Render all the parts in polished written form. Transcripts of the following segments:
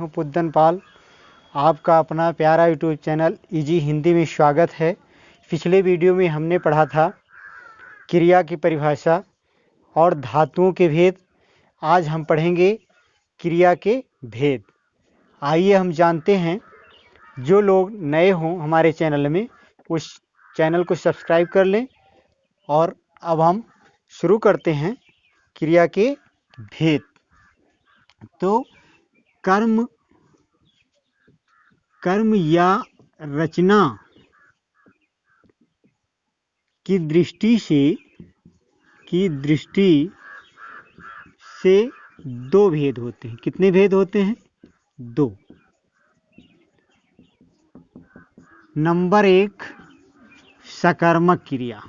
हूं पुद्दन पाल। आपका अपना प्यारा यूट्यूब चैनल इजी हिंदी में स्वागत है। पिछले वीडियो में हमने पढ़ा था क्रिया की परिभाषा और धातुओं के भेद। आज हम पढ़ेंगे क्रिया के भेद। आइए हम जानते हैं। जो लोग नए हों हमारे चैनल में, उस चैनल को सब्सक्राइब कर लें। और अब हम शुरू करते हैं क्रिया के भेद। तो कर्म या रचना की दृष्टि से दो भेद होते हैं। कितने भेद होते हैं? दो। नंबर एक, सकर्मक क्रिया।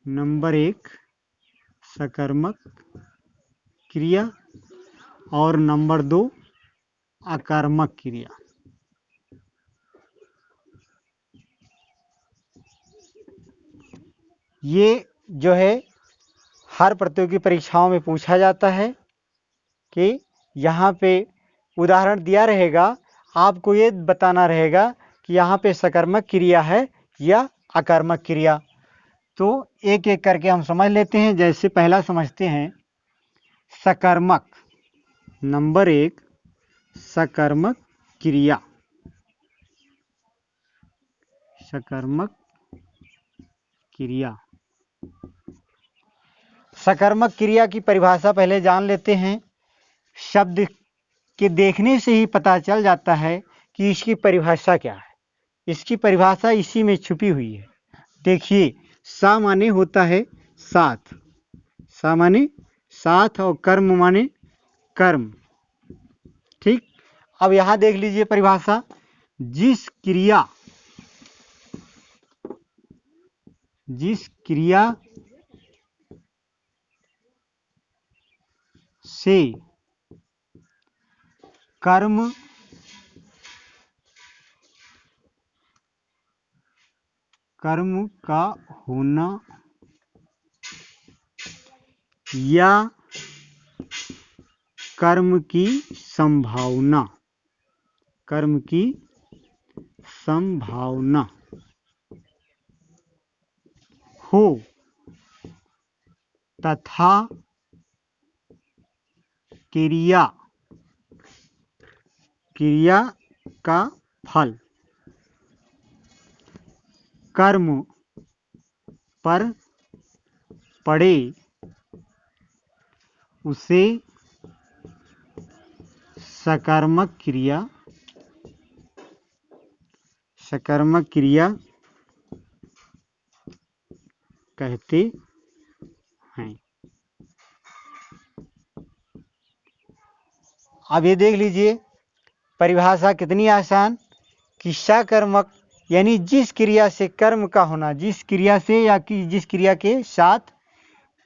नंबर एक, सकर्मक क्रिया और नंबर दो, अकर्मक क्रिया। ये जो है हर प्रतियोगी परीक्षाओं में पूछा जाता है कि यहाँ पे उदाहरण दिया रहेगा, आपको ये बताना रहेगा कि यहाँ पे सकर्मक क्रिया है या अकर्मक क्रिया। तो एक एक करके हम समझ लेते हैं। जैसे पहला समझते हैं सकर्मक। नंबर एक, सकर्मक क्रिया। सकर्मक क्रिया। सकर्मक क्रिया की परिभाषा पहले जान लेते हैं। शब्द के देखने से ही पता चल जाता है कि इसकी परिभाषा क्या है। इसकी परिभाषा इसी में छुपी हुई है। देखिए, सा माने होता है साथ। सा माने साथ और कर्म माने कर्म। ठीक। अब यहां देख लीजिए परिभाषा। जिस क्रिया से कर्म का होना या कर्म की संभावना हो तथा क्रिया का फल कर्म पर पड़े, उसे सकर्मक क्रिया कहते हैं। अब ये देख लीजिए परिभाषा कितनी आसान कि सकर्मक यानी जिस क्रिया से कर्म का होना, जिस क्रिया से या जिस क्रिया के साथ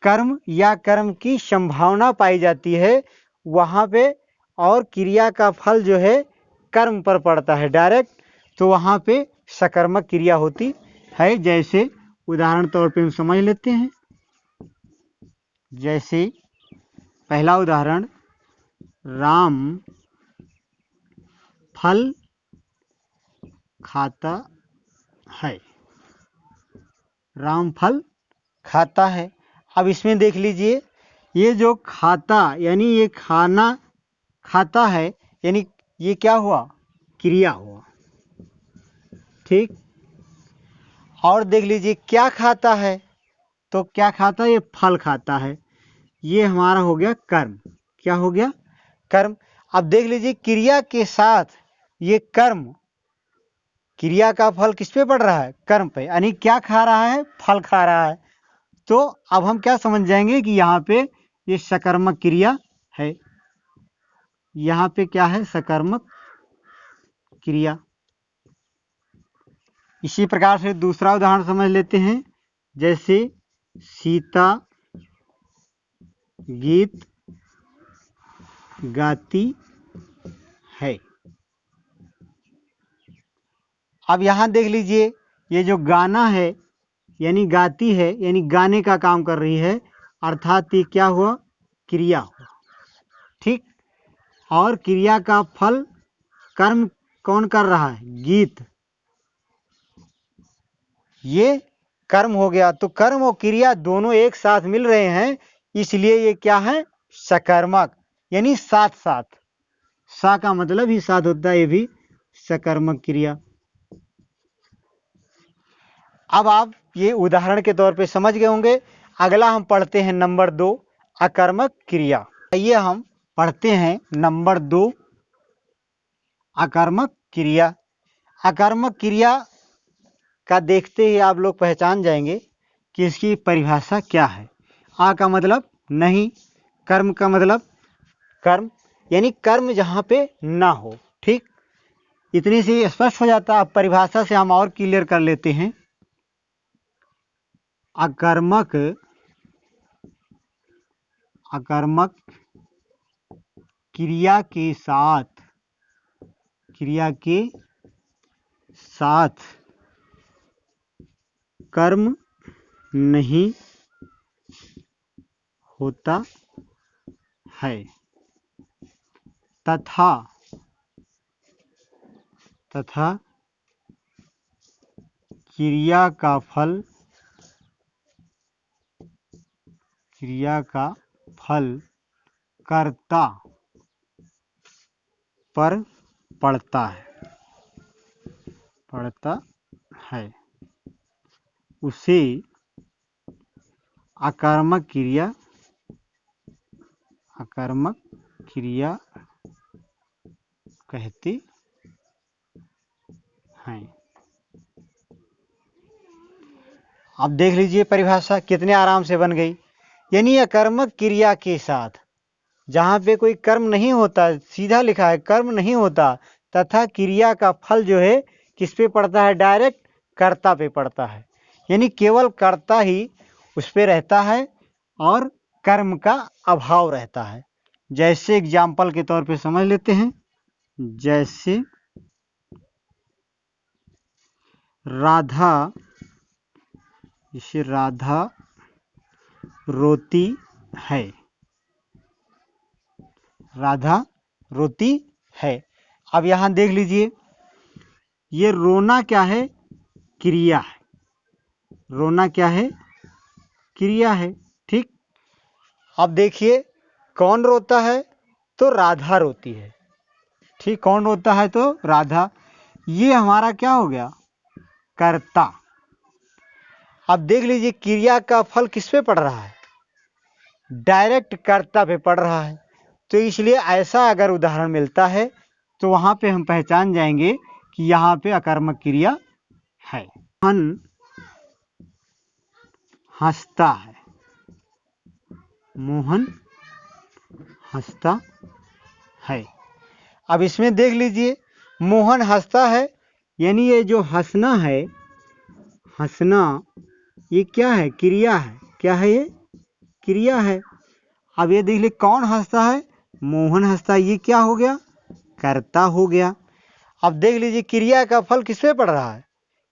कर्म या कर्म की संभावना पाई जाती है, वहाँ पे और क्रिया का फल जो है कर्म पर पड़ता है डायरेक्ट, तो वहाँ पे सकर्मक क्रिया होती है। जैसे उदाहरण तौर पे हम समझ लेते हैं। जैसे पहला उदाहरण, राम फल खाता है। राम फल खाता है। अब इसमें देख लीजिए, ये जो खाता यानी ये खाना खाता है, यानी ये क्या हुआ? क्रिया हुआ। ठीक। और देख लीजिए क्या खाता है, तो क्या खाता है? ये फल खाता है। ये हमारा हो गया कर्म। क्या हो गया? कर्म। अब देख लीजिए क्रिया के साथ ये कर्म, क्रिया का फल किस पे पड़ रहा है? कर्म पे। यानी क्या खा रहा है? फल खा रहा है। तो अब हम क्या समझ जाएंगे कि यहाँ पे ये सकर्मक क्रिया है। यहाँ पे क्या है? सकर्मक क्रिया। इसी प्रकार से दूसरा उदाहरण समझ लेते हैं। जैसे सीता गीत गाती है। अब यहाँ देख लीजिए, ये जो गाना है यानी गाती है, यानी गाने का काम कर रही है, अर्थात ये क्या हुआ? क्रिया हुआ। ठीक। और क्रिया का फल कर्म कौन कर रहा है? गीत। ये कर्म हो गया। तो कर्म और क्रिया दोनों एक साथ मिल रहे हैं, इसलिए ये क्या है? सकर्मक, यानी साथ साथ। सा का मतलब ही साथ होता है, ये भी सकर्मक क्रिया। अब आप ये उदाहरण के तौर पे समझ गए होंगे। अगला हम पढ़ते हैं नंबर 2, अकर्मक क्रिया। आइए हम पढ़ते हैं नंबर 2, अकर्मक क्रिया। अकर्मक क्रिया का देखते ही आप लोग पहचान जाएंगे कि इसकी परिभाषा क्या है। आ का मतलब नहीं, कर्म का मतलब कर्म, यानी कर्म जहाँ पे ना हो। ठीक, इतनी से स्पष्ट हो जाता है। अब परिभाषा से हम और क्लियर कर लेते हैं। अकर्मक क्रिया के साथ कर्म नहीं होता है तथा क्रिया का फल कर्ता पर पड़ता है, उसे अकर्मक क्रिया कहते हैं। अब देख लीजिए परिभाषा कितने आराम से बन गई। यानी अकर्मक क्रिया के साथ, जहाँ पे कोई कर्म नहीं होता, सीधा लिखा है कर्म नहीं होता, तथा क्रिया का फल जो है किस पे पड़ता है? डायरेक्ट कर्ता पे पड़ता है। यानी केवल कर्ता ही उस पे रहता है और कर्म का अभाव रहता है। जैसे एग्जाम्पल के तौर पे समझ लेते हैं। जैसे राधा रोती है। अब यहां देख लीजिए, ये रोना क्या है? क्रिया है। रोना क्या है? क्रिया है। ठीक, अब देखिए कौन रोता है? तो राधा रोती है। ठीक, कौन रोता है? तो राधा। ये हमारा क्या हो गया? कर्ता। अब देख लीजिए क्रिया का फल किस पे पड़ रहा है? डायरेक्ट कर्ता पे पड़ रहा है। तो इसलिए ऐसा अगर उदाहरण मिलता है तो वहां पे हम पहचान जाएंगे कि यहाँ पे अकर्मक क्रिया है। मोहन हंसता है। मोहन हंसता है। अब इसमें देख लीजिए, मोहन हंसता है, यानी ये जो हंसना है, हंसना ये क्या है? क्रिया है। क्या है? ये क्रिया है। अब ये देख लीजिए कौन हंसता है? मोहन हंसता है। ये क्या हो गया? कर्ता हो गया। अब देख लीजिए क्रिया का फल किस पे पड़ रहा है?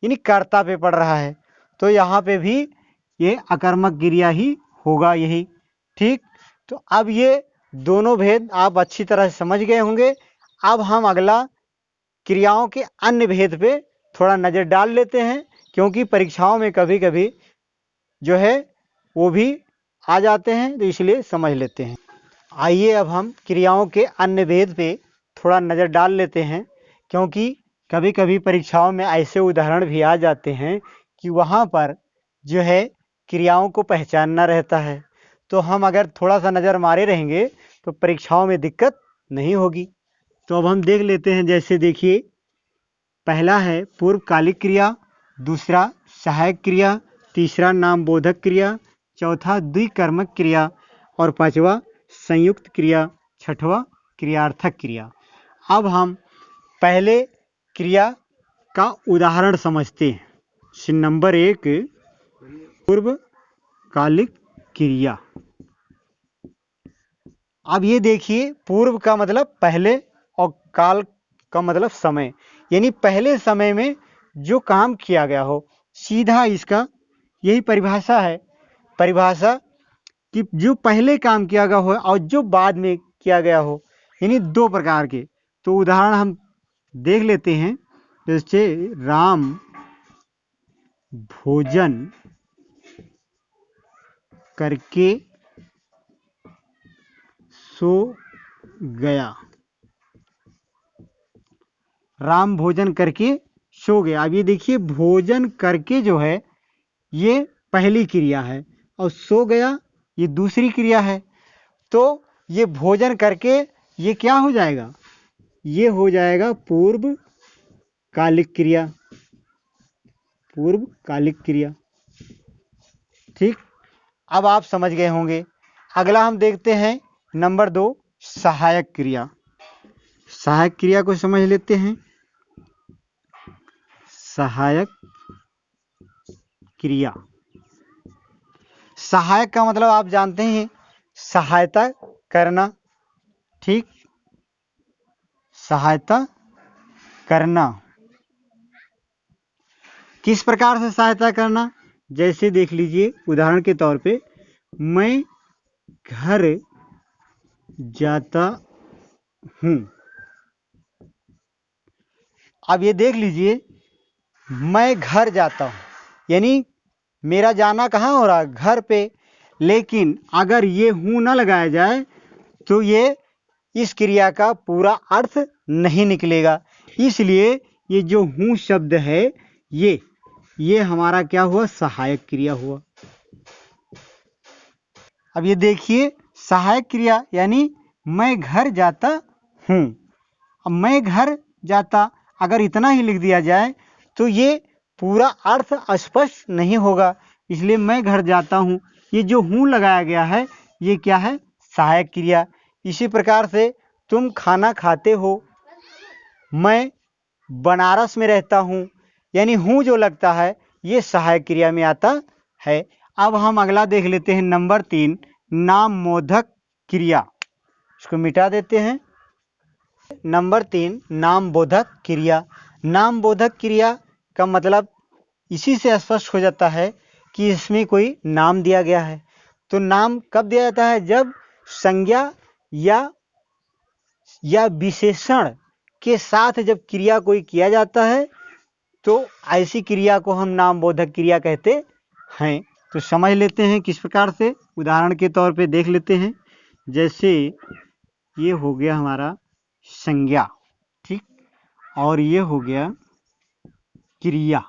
यानी कर्ता पे पड़ रहा है। तो यहाँ पे भी ये अकर्मक क्रिया ही होगा यही। ठीक, तो अब ये दोनों भेद आप अच्छी तरह से समझ गए होंगे। अब हम अगला क्रियाओं के अन्य भेद पे थोड़ा नज़र डाल लेते हैं, क्योंकि परीक्षाओं में कभी कभी जो है वो भी आ जाते हैं, तो इसलिए समझ लेते हैं। आइए अब हम क्रियाओं के अन्य भेद पे थोड़ा नज़र डाल लेते हैं, क्योंकि कभी कभी परीक्षाओं में ऐसे उदाहरण भी आ जाते हैं कि वहाँ पर जो है क्रियाओं को पहचानना रहता है। तो हम अगर थोड़ा सा नज़र मारे रहेंगे तो परीक्षाओं में दिक्कत नहीं होगी। तो अब हम देख लेते हैं। जैसे देखिए, पहला है पूर्वकालिक क्रिया, दूसरा सहायक क्रिया, तीसरा नामबोधक क्रिया, चौथा द्विकर्मक क्रिया और पांचवा संयुक्त क्रिया, छठवां क्रियार्थक क्रिया। अब हम पहले क्रिया का उदाहरण समझते हैं। नंबर 1, पूर्वकालिक क्रिया। अब ये देखिए, पूर्व का मतलब पहले और काल का मतलब समय, यानी पहले समय में जो काम किया गया हो, सीधा इसका यही परिभाषा है। परिभाषा कि जो पहले काम किया गया हो और जो बाद में किया गया हो, यानी दो प्रकार के। तो उदाहरण हम देख लेते हैं। जैसे राम भोजन करके सो गया। राम भोजन करके सो गया। अब ये देखिए, भोजन करके जो है ये पहली क्रिया है और सो गया ये दूसरी क्रिया है। तो ये भोजन करके ये क्या हो जाएगा, ये हो जाएगा पूर्व कालिक क्रिया। पूर्व कालिक क्रिया। ठीक, अब आप समझ गए होंगे। अगला हम देखते हैं नंबर 2, सहायक क्रिया। सहायक क्रिया को समझ लेते हैं। सहायक क्रिया, सहायक का मतलब आप जानते हैं, सहायता करना। ठीक, सहायता करना। किस प्रकार से सहायता करना, जैसे देख लीजिए उदाहरण के तौर पे, मैं घर जाता हूँ। अब ये देख लीजिए, मैं घर जाता हूँ यानी मेरा जाना कहाँ हो रहा, घर पे। लेकिन अगर ये हूँ ना लगाया जाए तो ये इस क्रिया का पूरा अर्थ नहीं निकलेगा। इसलिए ये जो हूँ शब्द है ये हमारा क्या हुआ, सहायक क्रिया हुआ। अब ये देखिए, सहायक क्रिया यानी मैं घर जाता हूँ। अब मैं घर जाता अगर इतना ही लिख दिया जाए तो ये पूरा अर्थ स्पष्ट नहीं होगा। इसलिए मैं घर जाता हूँ, ये जो हूँ लगाया गया है ये क्या है, सहायक क्रिया। इसी प्रकार से तुम खाना खाते हो, मैं बनारस में रहता हूँ, यानी हूँ जो लगता है ये सहायक क्रिया में आता है। अब हम अगला देख लेते हैं नंबर 3, नामबोधक क्रिया। इसको मिटा देते हैं। नंबर 3, नामबोधक क्रिया। नामबोधक क्रिया का मतलब इसी से स्पष्ट हो जाता है कि इसमें कोई नाम दिया गया है। तो नाम कब दिया जाता है, जब संज्ञा या विशेषण के साथ जब क्रिया कोई किया जाता है तो ऐसी क्रिया को हम नामबोधक क्रिया कहते हैं। तो समझ लेते हैं किस प्रकार से, उदाहरण के तौर पे देख लेते हैं। जैसे ये हो गया हमारा संज्ञा, ठीक, और ये हो गया क्रिया,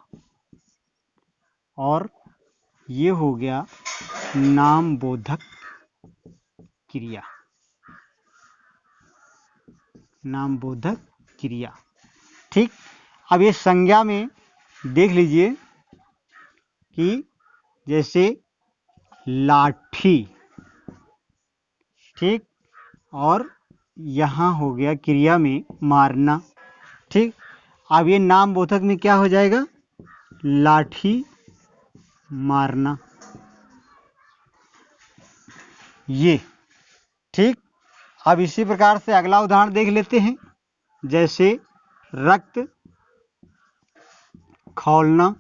और ये हो गया नामबोधक क्रिया। नामबोधक क्रिया, ठीक। अब ये संज्ञा में देख लीजिए कि जैसे लाठी, ठीक, और यहाँ हो गया क्रिया में मारना, ठीक। अब ये नामबोधक में क्या हो जाएगा, लाठी मारना, ये, ठीक। अब इसी प्रकार से अगला उदाहरण देख लेते हैं। जैसे रक्त खौलना,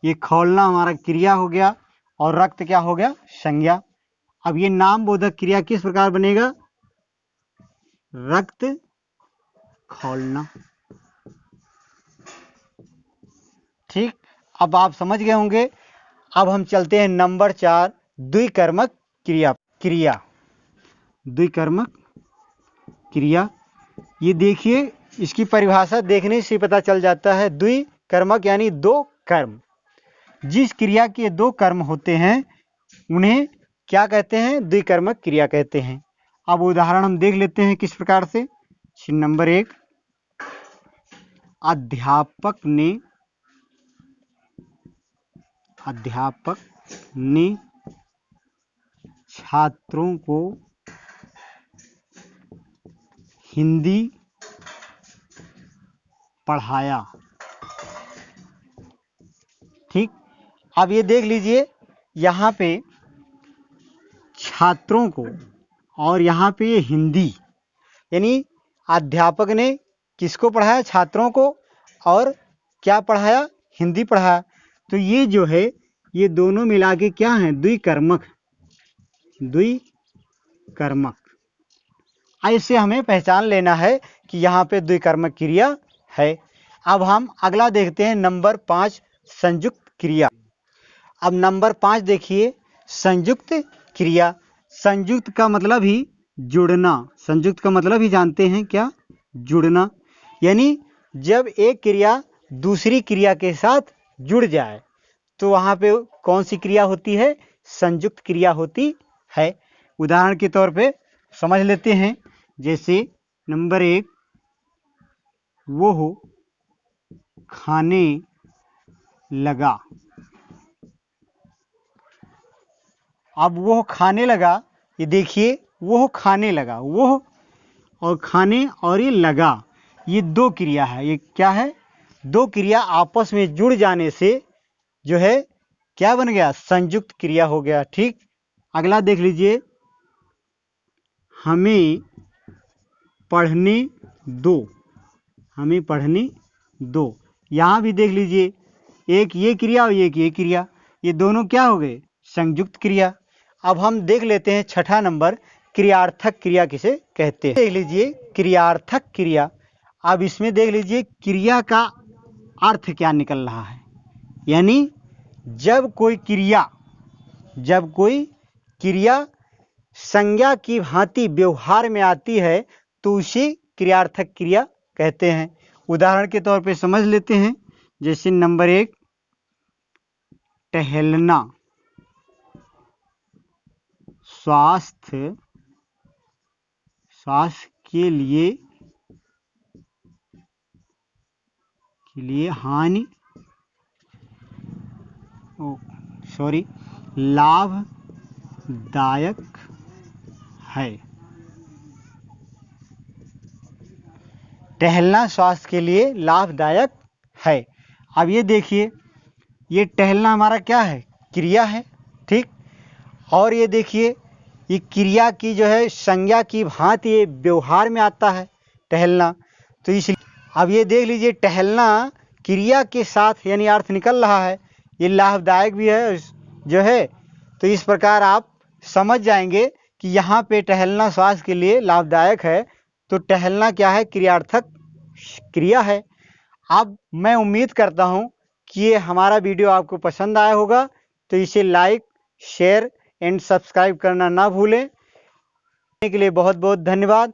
ये खौलना हमारा क्रिया हो गया और रक्त क्या हो गया, संज्ञा। अब ये नामबोधक क्रिया किस प्रकार बनेगा, रक्त खौलना, ठीक। अब आप समझ गए होंगे। अब हम चलते हैं नंबर 4, द्विकर्मक क्रिया। द्विकर्मक क्रिया, ये देखिए इसकी परिभाषा देखने से पता चल जाता है। द्विकर्मक यानी दो कर्म, जिस क्रिया के दो कर्म होते हैं उन्हें क्या कहते हैं, द्विकर्मक क्रिया कहते हैं। अब उदाहरण हम देख लेते हैं किस प्रकार से। नंबर 1, अध्यापक ने छात्रों को हिंदी पढ़ाया, ठीक। अब ये देख लीजिए, यहाँ पे छात्रों को और यहाँ पे ये हिंदी, यानी अध्यापक ने किसको पढ़ाया, छात्रों को, और क्या पढ़ाया, हिंदी पढ़ाया। तो ये जो है ये दोनों मिला के क्या हैं, द्विकर्मक। द्विकर्मक, ऐसे हमें पहचान लेना है कि यहाँ पे द्विकर्मक क्रिया है। अब हम अगला देखते हैं नंबर 5 संयुक्त क्रिया। अब नंबर 5 देखिए संयुक्त क्रिया। संयुक्त का मतलब ही जुड़ना। संयुक्त का मतलब ही जानते हैं क्या? जुड़ना। यानी जब एक क्रिया दूसरी क्रिया के साथ जुड़ जाए तो वहाँ पे कौन सी क्रिया होती है? संयुक्त क्रिया होती है। उदाहरण के तौर पे समझ लेते हैं। जैसे नंबर 1 वो खाने लगा। अब वो खाने लगा, ये देखिए वो खाने लगा, वो और खाने और ये लगा, ये दो क्रिया है। ये क्या है? दो क्रिया आपस में जुड़ जाने से जो है क्या बन गया? संयुक्त क्रिया हो गया। ठीक। अगला देख लीजिए, हमें पढ़ने दो। हमें पढ़ने दो। यहाँ भी देख लीजिए, एक ये क्रिया और एक ये क्रिया, ये दोनों क्या हो गए? संयुक्त क्रिया। अब हम देख लेते हैं छठा नंबर, क्रियार्थक क्रिया किसे कहते हैं। देख लीजिए क्रियार्थक क्रिया। अब इसमें देख लीजिए क्रिया का अर्थ क्या निकल रहा है। यानी जब कोई क्रिया संज्ञा की भांति व्यवहार में आती है तो उसे क्रियार्थक क्रिया कहते हैं। उदाहरण के तौर पे समझ लेते हैं। जैसे नंबर 1 टहलना, स्वास्थ्य के लिए लाभदायक है। टहलना स्वास्थ्य के लिए लाभदायक है। अब ये देखिए, ये टहलना हमारा क्या है? क्रिया है। ठीक। और ये देखिए, ये क्रिया की जो है संज्ञा की भांति ये व्यवहार में आता है टहलना। तो इसलिए अब ये देख लीजिए, टहलना क्रिया के साथ यानी अर्थ निकल रहा है, ये लाभदायक भी है जो है। तो इस प्रकार आप समझ जाएंगे कि यहाँ पे टहलना स्वास्थ्य के लिए लाभदायक है, तो टहलना क्या है? क्रियार्थक क्रिया है। अब मैं उम्मीद करता हूँ कि ये हमारा वीडियो आपको पसंद आया होगा, तो इसे लाइक, शेयर एंड सब्सक्राइब करना ना भूलें। के लिए बहुत बहुत धन्यवाद।